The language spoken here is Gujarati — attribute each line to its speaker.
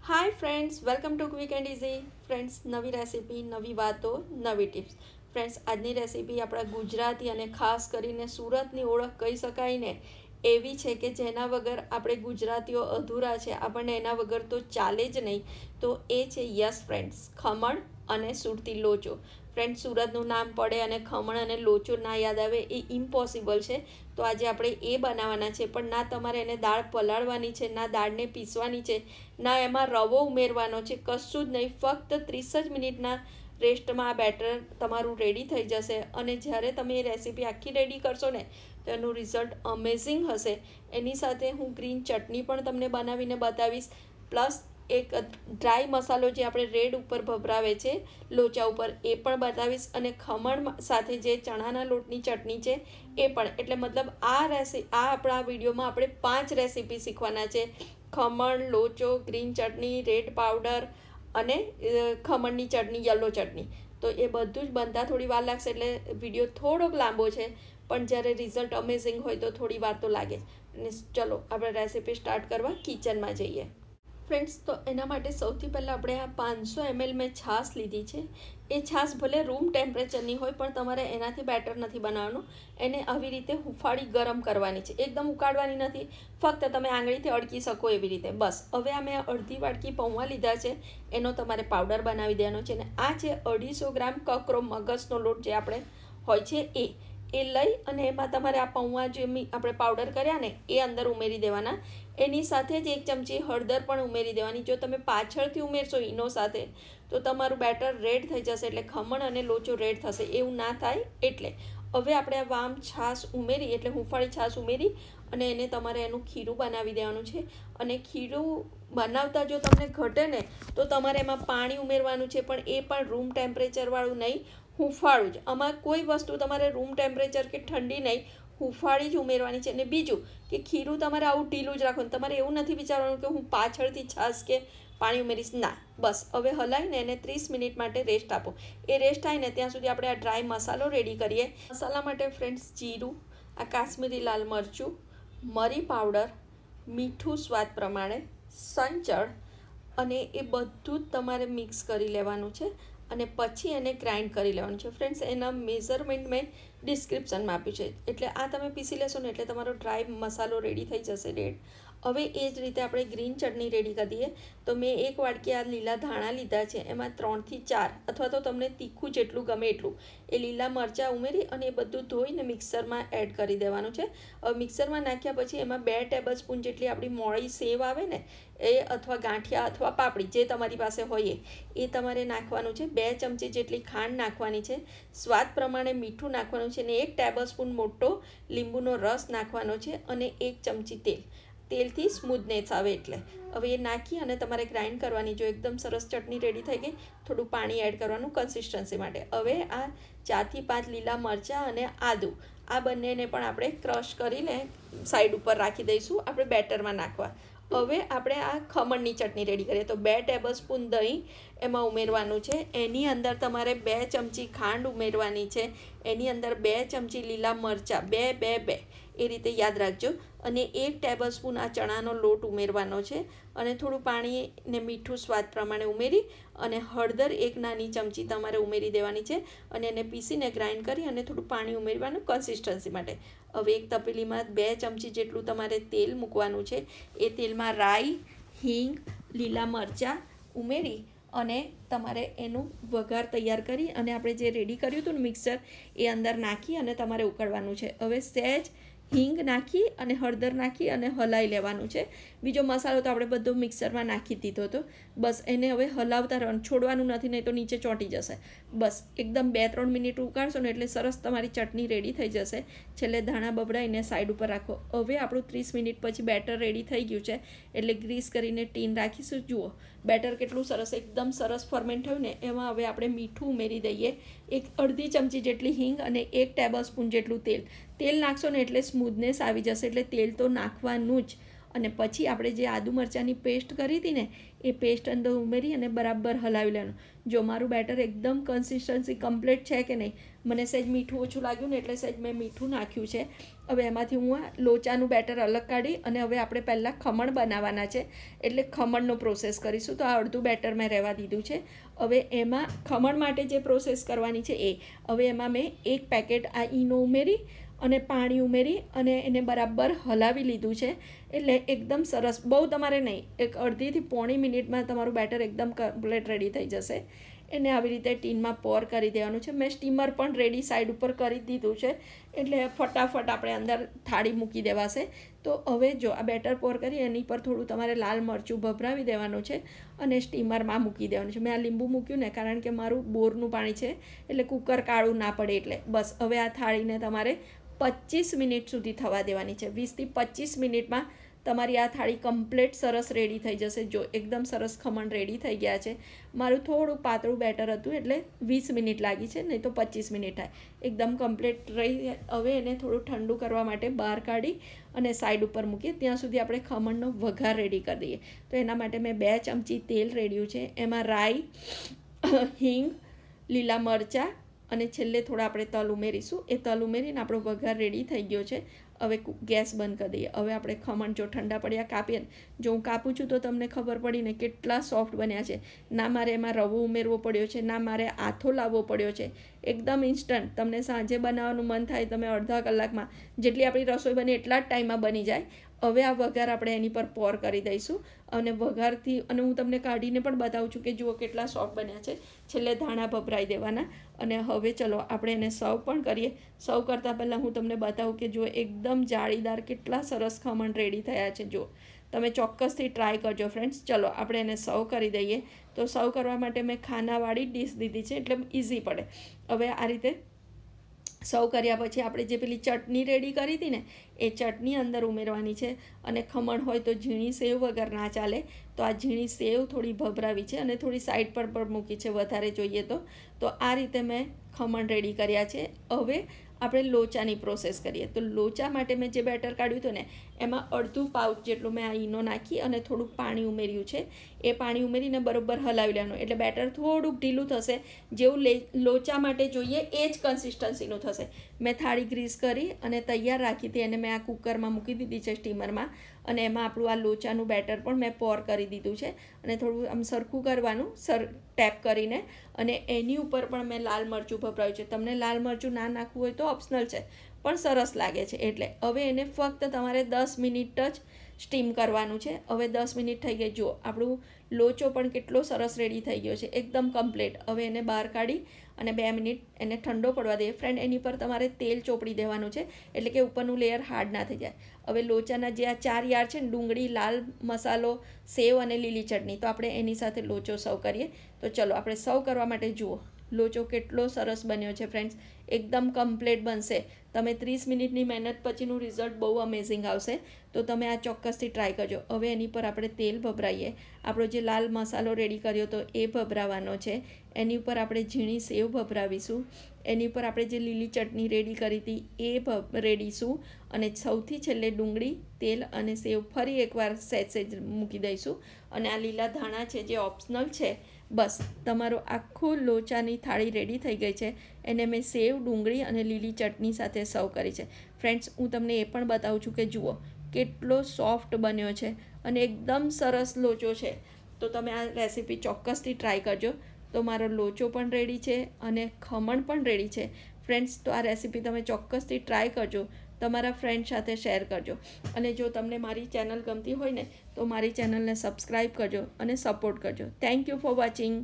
Speaker 1: Hi friends, welcome to quick and easy. Friends, નવી રેસીપી, નવી વાતો, નવી ટિપ્સ. ફ્રેન્ડ્સ, આજની રેસીપી આપણા ગુજરાતી અને ખાસ કરીને સુરતની ઓળખ કહી શકાય ને એવી છે કે જેના વગર આપણે ગુજરાતીઓ અધૂરા છે. આપણને એના વગર તો ચાલે જ નહીં. તો એ છે યસ ફ્રેન્ડ્સ, ખમણ અને સુરતી લોચો. ફ્રેન્ડ્સ, સુરતનું નામ પડે અને ખમણ અને લોચો ના યાદ આવે એ ઇમ્પોસિબલ છે. તો આજે આપણે એ બનાવવાના છે, પણ ના તમારે એને દાળ પલાળવાની છે, ના દાળને પીસવાની છે, ના એમાં રવો ઉમેરવાનો છે, કશું જ નહીં. ફક્ત 30 જ મિનિટના રેસ્ટમાં આ બેટર તમારું રેડી થઈ જશે. અને જ્યારે તમે એ રેસીપી આખી રેડી કરશો ને તો એનું રિઝલ્ટ અમેઝિંગ હશે. એની સાથે હું ગ્રીન ચટણી પણ તમને બનાવીને બતાવીશ, પ્લસ એક ડ્રાય મસાલો જે આપણે રેડ ઉપર ભભરાવે છે લોચા ઉપર એ પણ બતાવીશ, અને ખમણ સાથે જે ચણાના લોટની ચટણી છે એ પણ. એટલે મતલબ આ આપણા વિડીયોમાં આપણે 5 રેસીપી શીખવાના છે: ખમણ, લોચો, ગ્રીન ચટણી, રેડ પાવડર અને ખમણની ચટણી, યલો ચટણી. તો એ બધું જ બનતા થોડી વાર લાગશે, એટલે વિડીયો થોડોક લાંબો છે, પણ જ્યારે રિઝલ્ટ અમેઝિંગ હોય તો થોડી વાર તો લાગે. અને ચલો આપણે રેસીપી સ્ટાર્ટ કરવા કિચનમાં જઈએ. ફ્રેન્ડ્સ, તો એના માટે સૌથી પહેલાં આપણે આ 500 ml મેં છાશ લીધી છે. એ છાશ ભલે રૂમ ટેમ્પરેચરની હોય, પણ તમારે એનાથી બેટર નથી બનાવવાનું. એને આવી રીતે હુંફાળી ગરમ કરવાની છે, એકદમ ઉકાળવાની નથી, ફક્ત તમે આંગળીથી અડકી શકો એવી રીતે. બસ. હવે આ મેં અડધી વાટકી પૌવા લીધા છે, એનો તમારે પાવડર બનાવી દેવાનો છે. અને આ છે 250 ગ્રામ કકરો મગજનો લોટ જે આપણે હોય છે એ લઈ અને એમાં તમારે આ પૌવા જે આપણે પાવડર કર્યા ને એ અંદર ઉમેરી દેવાના. એની સાથે જ 1 ચમચી હળદર પણ ઉમેરી દેવાની. જો તમે પાછળથી ઉમેરશો ઈનો સાથે તો તમારું બેટર રેડ થઈ જશે, એટલે ખમણ અને લોચો રેડ થશે. એવું ના થાય એટલે. હવે આપણે આ વામ છાશ ઉમેરી, એટલે હુંફાળી છાશ ઉમેરી અને એને તમારે એનું ખીરું બનાવી દેવાનું છે. અને ખીરું બનાવતા જો તમને ઘટે ને તો તમારે એમાં પાણી ઉમેરવાનું છે, પણ એ પણ રૂમ ટેમ્પરેચરવાળું નહીં, હુંફાળું જ. આમાં કોઈ વસ્તુ તમારે રૂમ ટેમ્પરેચર કે ઠંડી નહીં, હુંફાળી જ ઉમેરવાની છે. અને બીજું કે ખીરું તમારે આવું ઢીલું જ રાખવાનું. તમારે એવું નથી વિચારવાનું કે હું પાછળથી છાશ કે પાણી ઉમેરીશ, ના. બસ હવે હલાવીને એને 30 મિનિટ માટે રેસ્ટ આપો. એ રેસ્ટ થાય ને ત્યાં સુધી આપણે આ ડ્રાય મસાલો રેડી કરીએ. મસાલા માટે ફ્રેન્ડ્સ, જીરું, આ કાશ્મીરી લાલ મરચું, મરી પાવડર, મીઠું સ્વાદ પ્રમાણે, સંચળ, અને એ બધું જ તમારે મિક્સ કરી લેવાનું છે. અને પછી એને ગ્રાઇન્ડ કરી લેવાનું છે. ફ્રેન્ડ્સ, એના મેઝરમેન્ટ મેં ડિસ્ક્રિપ્શનમાં આપ્યું છે, એટલે આ તમે પીસી લેશો ને એટલે તમારો ડ્રાય મસાલો રેડી થઈ જશે રેડ. હવે એ જ રીતે આપણે ગ્રીન ચટણી રેડી કરી દઈએ. તો મેં 1 વાટકી આ લીલા ધાણા લીધા છે, એમાં 3 થી 4 અથવા તો તમને તીખું જેટલું ગમે એટલું એ લીલા મરચાં ઉમેરી અને એ બધું ધોઈને મિક્સરમાં એડ કરી દેવાનું છે. હવે મિક્સરમાં નાખ્યા પછી એમાં 2 ટેબલસ્પૂન જેટલી આપણી મોળી સેવ આવે ને એ, અથવા ગાંઠિયા અથવા પાપડી જે તમારી પાસે હોય એ તમારે નાખવાનું છે. 2 ચમચી જેટલી ખાંડ નાખવાની છે, સ્વાદ પ્રમાણે મીઠું નાખવાનું છે, અને 1 ટેબલસ્પૂન મોટો લીંબુનો રસ નાખવાનો છે, અને 1 ચમચી તેલથી સ્મૂથનેસ આવે એટલે. હવે એ નાખી અને તમારે ગ્રાઇન્ડ કરવાની. જો એકદમ સરસ ચટણી રેડી થઈ ગઈ, થોડું પાણી એડ કરવાનું કન્સિસ્ટન્સી માટે. હવે આ 4 થી 5 લીલા મરચાં અને આદું, આ બંનેને પણ આપણે ક્રશ કરીને સાઈડ ઉપર રાખી દઈશું, આપણે બેટરમાં નાખવા. હવે આપણે આ ખમણની ચટણી રેડી કરીએ. તો 2 ટેબલસ્પૂન દહીં એમાં ઉમેરવાનું છે. એની અંદર તમારે 2 ચમચી ખાંડ ઉમેરવાની છે. એની અંદર 2 ચમચી લીલા મરચાં, 2 એ રીતે યાદ રાખજો. અને 1 ટેબલસ્પૂન આ ચણાનો લોટ ઉમેરવાનો છે. અને થોડું પાણી ને મીઠું સ્વાદ પ્રમાણે ઉમેરી અને હળદર 1 નાની ચમચી તમારે ઉમેરી દેવાની છે. અને એને પીસીને ગ્રાઇન્ડ કરી અને થોડું પાણી ઉમેરવાનું કન્સિસ્ટન્સી માટે. હવે એક તપેલીમાં 2 ચમચી જેટલું તમારે તેલ મૂકવાનું છે. એ તેલમાં રાઈ, હિંગ, લીલા મરચાં ઉમેરી અને તમારે એનું વઘાર તૈયાર કરી અને આપણે જે રેડી કર્યું હતું ને મિક્સર, એ અંદર નાખી અને તમારે ઉકળવાનું છે. હવે સહેજ હિંગ નાખી અને હળદર નાખી અને હલાવી લેવાનું છે. બીજો મસાલો તો આપણે બધો મિક્સરમાં નાખી દીધો હતો. બસ એને હવે હલાવતા રહેવાનું, છોડવાનું નથી, નહીં તો નીચે ચોંટી જશે. બસ એકદમ 2-3 મિનિટ ઉકાળશો ને એટલે સરસ તમારી ચટણી રેડી થઈ જશે. છેલ્લે ધાણા બબડાઈને સાઈડ ઉપર રાખો. હવે આપણું 30 મિનિટ પછી બેટર રેડી થઈ ગયું છે, એટલે ગ્રીસ કરીને ટીન રાખીશું. જુઓ બેટર કેટલું સરસ, એકદમ સરસ ફર્મેન્ટ થયું ને. એમાં હવે આપણે મીઠું ઉમેરી દઈએ, 1/2 ચમચી જેટલી હિંગ અને 1 ટેબલસ્પૂન જેટલું તેલ નાખશો ને એટલે સ્મૂથનેસ આવી જશે, એટલે તેલ તો નાખવાનું જ. અને પછી આપણે જે આદુ મરચાંની પેસ્ટ કરી હતી ને એ પેસ્ટ અંદર ઉમેરી અને બરાબર હલાવી લેવાનું. જો મારું બેટર એકદમ કન્સિસ્ટન્સી કમ્પ્લીટ છે કે નહીં, મને સહેજ મીઠું ઓછું લાગ્યું ને એટલે સહેજ મેં મીઠું નાખ્યું છે. હવે એમાંથી હું આ લોચાનું બેટર અલગ કાઢી અને હવે આપણે પહેલાં ખમણ બનાવવાના છે એટલે ખમણનો પ્રોસેસ કરીશું. તો આ અડધું બેટર મેં રહેવા દીધું છે. હવે એમાં ખમણ માટે જે પ્રોસેસ કરવાની છે એ હવે એમાં મેં 1 પેકેટ આ ઈનો ઉમેરી અને પાણી ઉમેરી અને એને બરાબર હલાવી લીધું છે. એટલે એકદમ સરસ, બહુ તમારે નહીં, એક અડધીથી પોણી મિનિટમાં તમારું બેટર એકદમ કમ્પ્લીટ રેડી થઈ જશે. એને આવી રીતે ટીનમાં પોર કરી દેવાનું છે. મેં સ્ટીમર પણ રેડી સાઈડ ઉપર કરી દીધું છે એટલે ફટાફટ આપણે અંદર થાળી મૂકી દેવાશે. તો હવે જો આ બેટર પોર કરી એની પર થોડું તમારે લાલ મરચું ભભરાવી દેવાનું છે અને સ્ટીમરમાં મૂકી દેવાનું છે. મેં આ લીંબુ મૂક્યું ને કારણ કે મારું બોરનું પાણી છે એટલે કુકર કાળું ના પડે એટલે. બસ હવે આ થાળીને તમારે 25 મિનિટ સુધી થવા દેવાની છે. 20થી 25 મિનિટમાં તમારી આ થાળી કમ્પ્લીટ સરસ રેડી થઈ જશે. જો એકદમ સરસ ખમણ રેડી થઈ ગયા છે. મારું થોડું પાતળું બેટર હતું એટલે 20 મિનિટ લાગી છે, નહીં તો 25 મિનિટ થાય. એકદમ કમ્પ્લીટ રહી. હવે એને થોડું ઠંડુ કરવા માટે બહાર કાઢી અને સાઈડ ઉપર મૂકીએ. ત્યાં સુધી આપણે ખમણનો વઘાર રેડી કરી દઈએ. તો એના માટે મેં 2 ચમચી તેલ રેડ્યું છે. એમાં રાઈ, હિંગ, લીલા મરચાં અને છેલ્લે થોડા આપણે તલ ઉમેરીશું. એ તલ ઉમેરીને આપણો વઘાર રેડી થઈ ગયો છે. હવે ગેસ બંધ કરી દઈએ. હવે આપણે ખમણ જો ઠંડા પડ્યા કાપીએ, જો હું કાપું છું તો તમને ખબર પડી ને કેટલા સોફ્ટ બન્યા છે. ના મારે એમાં રવો ઉમેરવો પડ્યો છે, ના મારે આથો લાવવો પડ્યો છે. એકદમ ઇન્સ્ટન્ટ. તમને સાંજે બનાવવાનું મન થાય તમે અડધા કલાકમાં, જેટલી આપણી રસોઈ બને એટલા જ ટાઈમમાં બની જાય. હવે આ વઘાર આપણે એની પર પોર કરી દઈશું અને વઘારથી અને હું તમને કાઢીને પણ બતાવું છું કે જુઓ કેટલા સોફ્ટ બન્યા છે. છેલ્લે ધાણા ભભરાઈ દેવાના. અને હવે ચલો આપણે એને સર્વ પણ કરીએ. સર્વ કરતાં પહેલાં હું તમને બતાવું કે જુઓ એકદમ જાળીદાર કેટલા સરસ ખમણ રેડી થયા છે. જુઓ, તમે ચોક્કસથી ટ્રાય કરજો ફ્રેન્ડ્સ. ચલો આપણે એને સર્વ કરી દઈએ. તો સર્વ કરવા માટે મેં ખાનાવાળી ડીશ દીધી છે એટલે ઇઝી પડે. હવે આ રીતે સર્વ કર્યા પછી આપણે જે પેલી ચટણી રેડી કરી હતી ને એ ચટણી અંદર ઉમેરવાની છે. અને ખમણ હોય તો ઝીણી સેવ વગર ના ચાલે. તો આ ઝીણી સેવ થોડી ભભરાવી છે અને થોડી સાઈડ પર પણ મૂકી છે વધારે જોઈએ તો આ રીતે મેં ખમણ રેડી કર્યા છે. હવે આપણે લોચાની પ્રોસેસ કરીએ. તો લોચા માટે મેં જે બેટર કાઢ્યું હતું ને એમાં અડધું પાઉચ જેટલું મેં આ ઈનો નાખી અને થોડુંક પાણી ઉમેર્યું છે. એ પાણી ઉમેરીને બરોબર હલાવી લેવાનું એટલે બેટર થોડુંક ઢીલું થશે. જેવું લોચા માટે જોઈએ એ જ કન્સિસ્ટન્સીનું થશે. મેં થાળી ગ્રીસ કરી અને તૈયાર રાખી હતી અને મેં આ કુકરમાં મૂકી દીધી છે સ્ટીમરમાં. અને એમાં આપણું આ લોચાનું બેટર પણ મેં પોર કરી દીધું છે. અને થોડું આમ સરખું કરવાનું ટેપ કરીને. અને એની ઉપર પણ મેં લાલ મરચું ભભરાવ્યું છે. તમને લાલ મરચું ના નાખવું હોય તો ઓપ્શનલ છે, પણ સરસ લાગે છે એટલે. હવે એને ફક્ત તમારે 10 મિનિટ જ સ્ટીમ કરવાનું છે. હવે 10 મિનિટ થઈ ગઈ. જુઓ આપણું લોચો પણ કેટલો સરસ રેડી થઈ ગયો છે, એકદમ કમ્પ્લીટ. હવે એને બહાર કાઢી અને 2 મિનિટ એને ઠંડો પડવા દઈએ. ફ્રેન્ડ એની પર તમારે તેલ ચોપડી દેવાનું છે એટલે કે ઉપરનું લેયર હાર્ડ ના થઈ જાય. હવે લોચાના જે આ 4 યાર છે ને, ડુંગળી, લાલ મસાલો, સેવ અને લીલી ચટણી, તો આપણે એની સાથે લોચો સર્વ કરીએ. તો ચલો આપણે સર્વ કરવા માટે જુઓ લોચો કેટલો સરસ બન્યો છે ફ્રેન્ડ્સ. એકદમ કમ્પ્લીટ બનશે. તમે 30 મિનિટની મહેનત પછીનું રિઝલ્ટ બહુ અમેઝિંગ આવશે. તો તમે આ ચોક્કસથી ટ્રાય કરજો. હવે એની પર આપણે તેલ ભભરાઈએ. આપણો જે લાલ મસાલો રેડી કર્યો હતો એ ભભરાવાનો છે. એની ઉપર આપણે ઝીણી સેવ ભભરાવીશું. એની ઉપર આપણે જે લીલી ચટણી રેડી કરી હતી એ રેડીશું. અને સૌથી છેલ્લે ડુંગળી, તેલ અને સેવ ફરી એકવાર સહેજ મૂકી દઈશું. અને આ લીલા ધાણા છે જે ઓપ્શનલ છે. બસ તમારો આખું લોચાની થાળી રેડી થઈ ગઈ છે. એને મેં સેવ, ડુંગળી અને લીલી ચટણી સાથે સર્વ કરી છે. ફ્રેન્ડ્સ હું તમને એ પણ બતાવું છું કે જુઓ કેટલો સોફ્ટ બન્યો છે અને એકદમ સરસ લોચો છે. તો તમે આ રેસીપી ચોક્કસથી ટ્રાય કરજો. તો મારો લોચો પણ રેડી છે અને ખમણ પણ રેડી છે ફ્રેન્ડ્સ. તો આ રેસીપી તમે ચોક્કસથી ટ્રાય કરજો. તમારા ફ્રેન્ડ સાથે શેર કરજો. અને જો તમને મારી ચેનલ ગમતી હોય ને તો મારી ચેનલને સબસ્ક્રાઈબ કરજો અને સપોર્ટ કરજો. Thank you for watching.